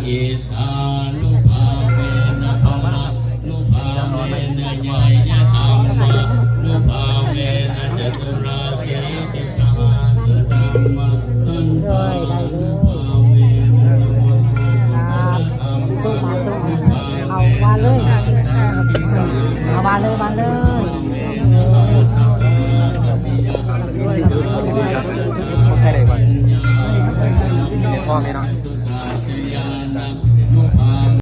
อิทานุภาเวนะภวะนุภาเวนะญาญะธรรมะนุภาเวนะจตุราสีติสหัสธรรมะอันตานุภาเวนะธรรมะธรรมะนุภาเวนะเอามาเลยมาเลยใช่เลยก่อนพ่อแม่เนาะ